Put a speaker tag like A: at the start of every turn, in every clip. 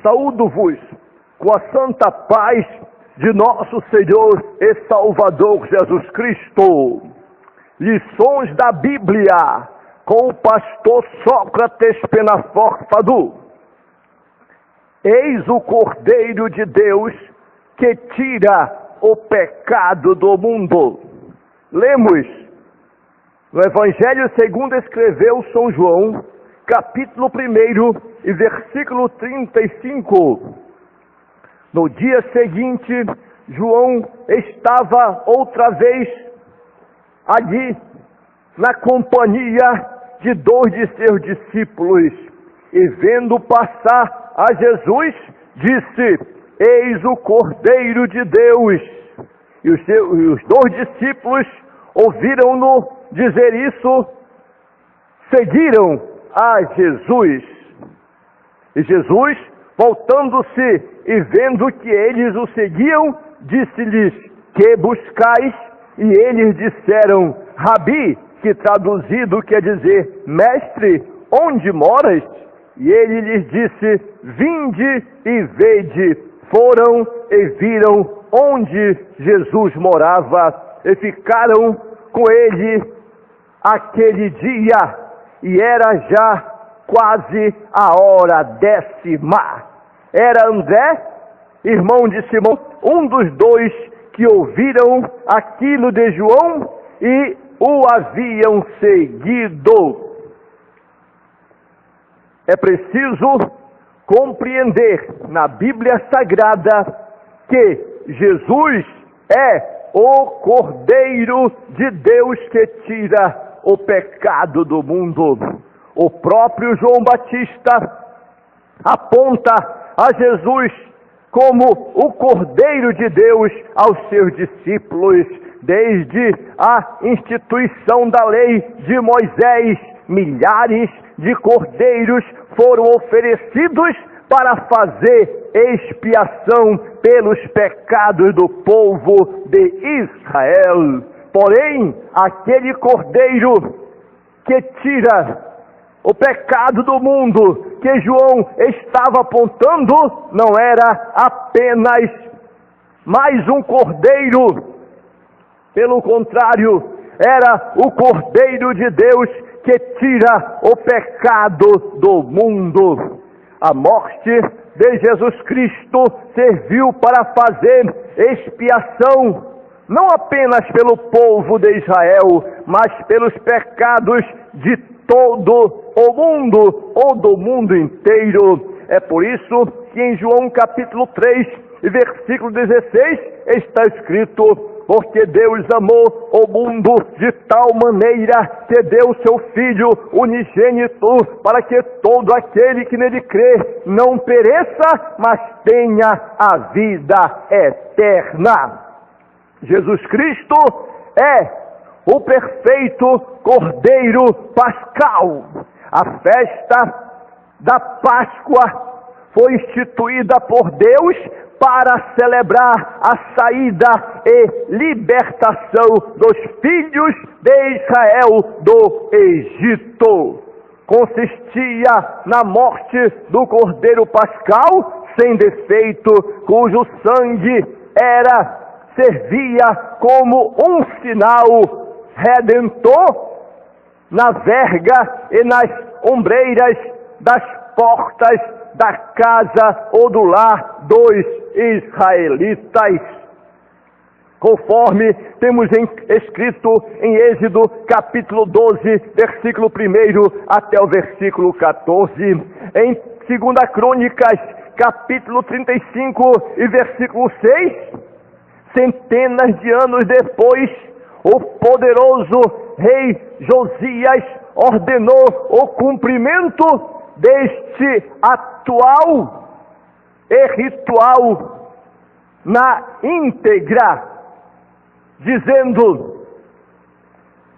A: Saúdo-vos com a santa paz de nosso Senhor e Salvador Jesus Cristo. Lições da Bíblia com o pastor Sócrates Penaforfado. Eis o Cordeiro de Deus que tira o pecado do mundo. Lemos no Evangelho segundo escreveu São João, capítulo 1 e versículo 35. No dia seguinte, João estava outra vez ali, na companhia de 2 de seus discípulos, e vendo passar a Jesus, disse: Eis o Cordeiro de Deus. E os 2 discípulos ouviram-no dizer isso, seguiram a Jesus. E Jesus, voltando-se e vendo que eles o seguiam, disse-lhes: Que buscais? E eles disseram: Rabi, que traduzido quer dizer mestre, onde moras? E ele lhes disse: Vinde e vede. Foram e viram onde Jesus morava e ficaram com ele aquele dia, e era já quase a hora 10ª. Era André, irmão de Simão, um dos 2 que ouviram aquilo de João e o haviam seguido. É preciso compreender na Bíblia Sagrada que Jesus é o Cordeiro de Deus que tira o pecado do mundo. O próprio João Batista aponta a Jesus como o Cordeiro de Deus aos seus discípulos. Desde a instituição da lei de Moisés, milhares de cordeiros foram oferecidos para fazer expiação pelos pecados do povo de Israel. Porém, aquele cordeiro que tira o pecado do mundo, que João estava apontando, não era apenas mais um cordeiro. Pelo contrário, era o Cordeiro de Deus que tira o pecado do mundo. A morte de Jesus Cristo serviu para fazer expiação, não apenas pelo povo de Israel, mas pelos pecados de todo o mundo, ou do mundo inteiro. É por isso que em João capítulo 3, versículo 16, está escrito: Porque Deus amou o mundo de tal maneira que deu seu Filho unigênito, para que todo aquele que nele crê não pereça, mas tenha a vida eterna. Jesus Cristo é o perfeito Cordeiro Pascal. A festa da Páscoa foi instituída por Deus para celebrar a saída e libertação dos filhos de Israel do Egito. Consistia na morte do Cordeiro Pascal, sem defeito, cujo sangue servia como um sinal redentor na verga e nas ombreiras das portas da casa ou do lar dos israelitas. Conforme temos escrito em Êxodo capítulo 12, versículo 1 até o versículo 14. Em 2 Crônicas capítulo 35 e versículo 6, centenas de anos depois, o poderoso rei Josias ordenou o cumprimento deste atual e ritual na íntegra, dizendo: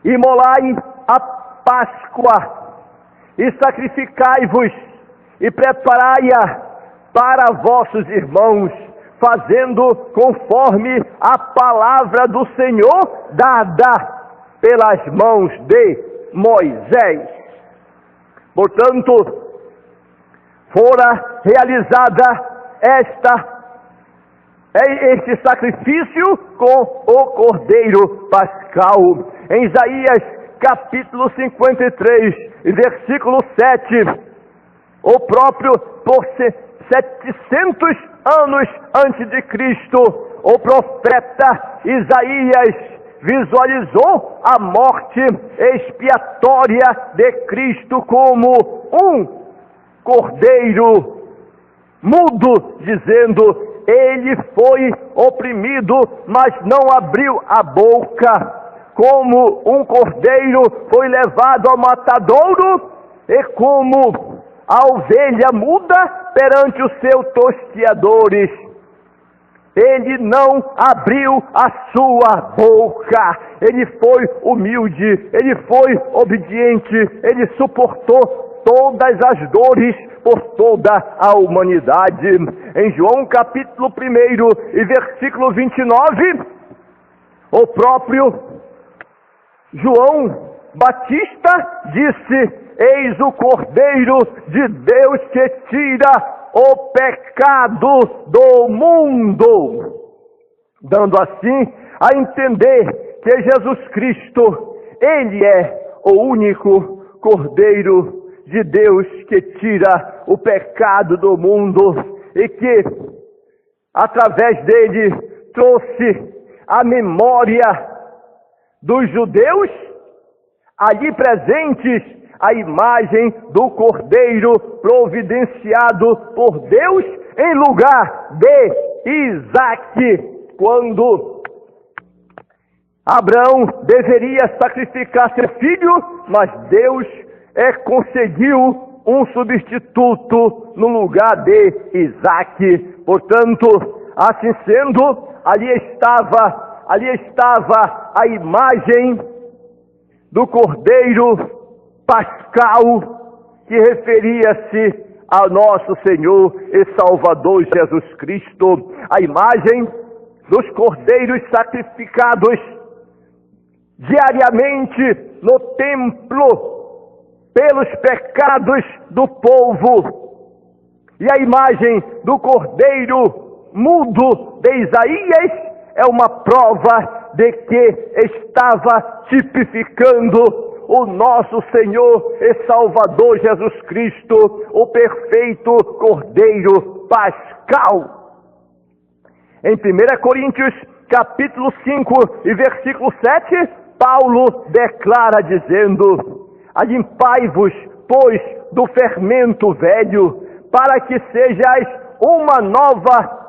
A: imolai a Páscoa e sacrificai-vos e preparai-a para vossos irmãos, fazendo conforme a palavra do Senhor dada pelas mãos de Moisés. Portanto, fora realizada este sacrifício com o Cordeiro Pascal. Em Isaías capítulo 53, versículo 7, o próprio, por 700 anos antes de Cristo, o profeta Isaías visualizou a morte expiatória de Cristo como um cordeiro mudo, dizendo: ele foi oprimido, mas não abriu a boca. Como um cordeiro foi levado ao matadouro, e como a ovelha muda perante os seus tosquiadores, ele não abriu a sua boca. Ele foi humilde, ele foi obediente, ele suportou todas as dores por toda a humanidade. Em João capítulo 1 e versículo 29, o próprio João Batista disse: eis o Cordeiro de Deus que tira o pecado do mundo, dando assim a entender que Jesus Cristo, ele é o único Cordeiro de Deus que tira o pecado do mundo, e que através dele trouxe a memória dos judeus ali presentes a imagem do Cordeiro providenciado por Deus em lugar de Isaque, quando Abraão deveria sacrificar seu filho, mas Deus conseguiu um substituto no lugar de Isaque. Portanto, assim sendo, ali estava a imagem do Cordeiro Pascal, que referia-se ao nosso Senhor e Salvador Jesus Cristo, a imagem dos cordeiros sacrificados diariamente no templo pelos pecados do povo, e a imagem do Cordeiro mudo de Isaías é uma prova de que estava tipificando o nosso Senhor e Salvador Jesus Cristo, o perfeito Cordeiro Pascal. Em 1 Coríntios capítulo 5 e versículo 7, Paulo declara dizendo: alimpai-vos, pois, do fermento velho, para que sejais uma nova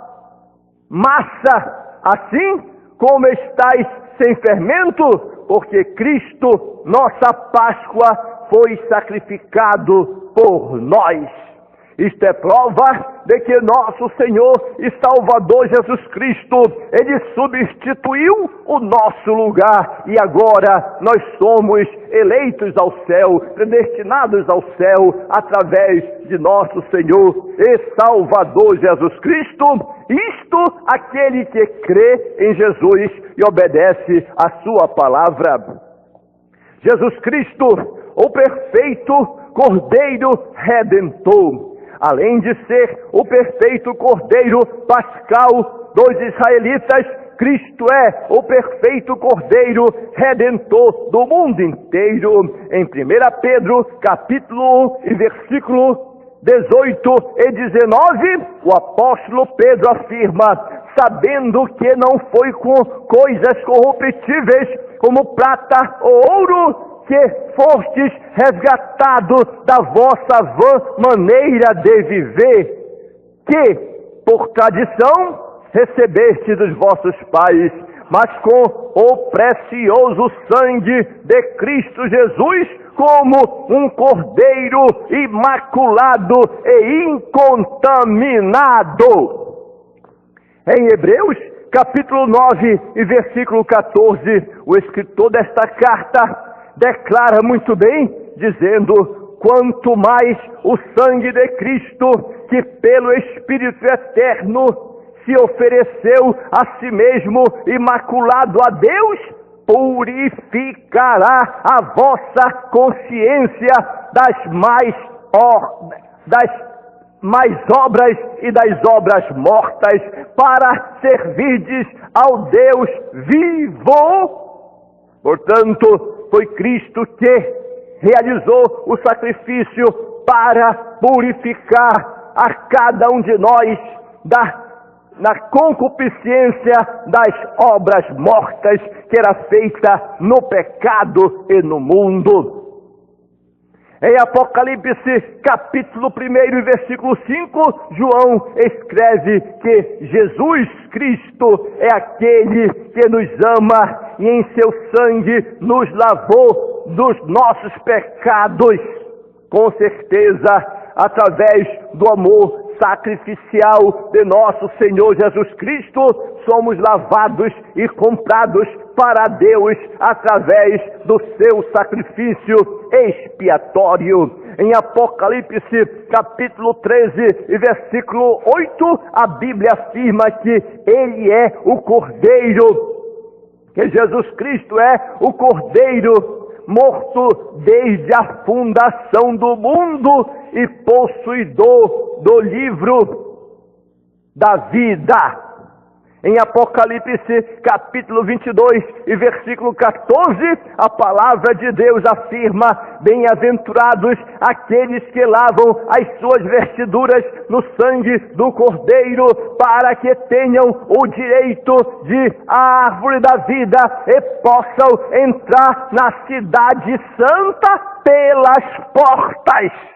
A: massa, assim como estáis sem fermento, porque Cristo, nossa Páscoa, foi sacrificado por nós. Isto é prova de que nosso Senhor e Salvador Jesus Cristo, ele substituiu o nosso lugar, e agora nós somos eleitos ao céu, predestinados ao céu, através de nosso Senhor e Salvador Jesus Cristo. Isto aquele que crê em Jesus e obedece a sua palavra. Jesus Cristo, o perfeito Cordeiro Redentor, além de ser o perfeito Cordeiro Pascal dos israelitas, Cristo é o perfeito Cordeiro Redentor do mundo inteiro. Em 1 Pedro, capítulo 1 e versículo 18 e 19, o apóstolo Pedro afirma: sabendo que não foi com coisas corruptíveis, como prata ou ouro, que fostes resgatados da vossa vã maneira de viver, que, por tradição, recebeste dos vossos pais, mas com o precioso sangue de Cristo Jesus, como um cordeiro imaculado e incontaminado. Em Hebreus, capítulo 9 e versículo 14, o escritor desta carta declara muito bem, dizendo: quanto mais o sangue de Cristo, que pelo Espírito Eterno se ofereceu a si mesmo imaculado a Deus, purificará a vossa consciência das mais obras e das obras mortas, para servirdes ao Deus vivo. Portanto, foi Cristo que realizou o sacrifício para purificar a cada um de nós na concupiscência das obras mortas que era feita no pecado e no mundo. Em Apocalipse, capítulo 1, versículo 5, João escreve que Jesus Cristo é aquele que nos ama e em seu sangue nos lavou dos nossos pecados. Com certeza, através do amor sacrificial de nosso Senhor Jesus Cristo, somos lavados e comprados para Deus através do seu sacrifício expiatório. Em Apocalipse, capítulo 13, versículo 8, a Bíblia afirma que Ele é o Cordeiro, que Jesus Cristo é o Cordeiro morto desde a fundação do mundo e possuidor do livro da vida. Em Apocalipse, capítulo 22 e versículo 14, a palavra de Deus afirma: bem-aventurados aqueles que lavam as suas vestiduras no sangue do Cordeiro, para que tenham o direito de árvore da vida e possam entrar na cidade santa pelas portas.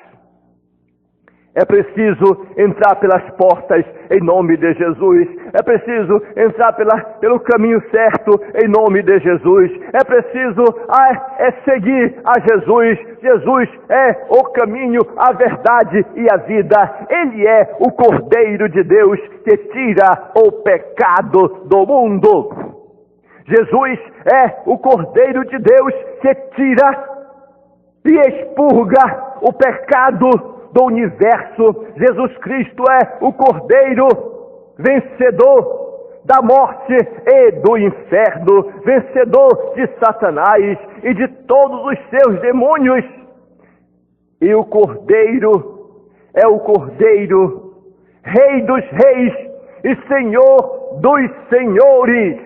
A: É preciso entrar pelas portas em nome de Jesus. É preciso entrar pelo caminho certo em nome de Jesus. É preciso seguir a Jesus. Jesus é o caminho, a verdade e a vida. Ele é o Cordeiro de Deus que tira o pecado do mundo. Jesus é o Cordeiro de Deus que tira e expurga o pecado do universo. Jesus Cristo é o Cordeiro vencedor da morte e do inferno, vencedor de Satanás e de todos os seus demônios. E o Cordeiro é o Cordeiro, Rei dos reis e Senhor dos senhores.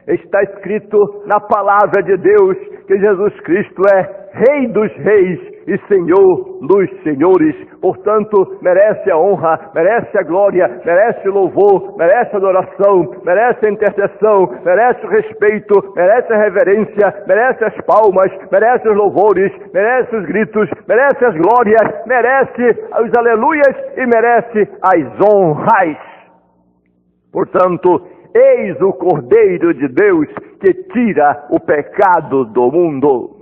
A: Está escrito na palavra de Deus que Jesus Cristo é Rei dos reis e Senhor dos senhores. Portanto, merece a honra, merece a glória, merece o louvor, merece a adoração, merece a intercessão, merece o respeito, merece a reverência, merece as palmas, merece os louvores, merece os gritos, merece as glórias, merece os aleluias e merece as honras. Portanto, eis o Cordeiro de Deus que tira o pecado do mundo.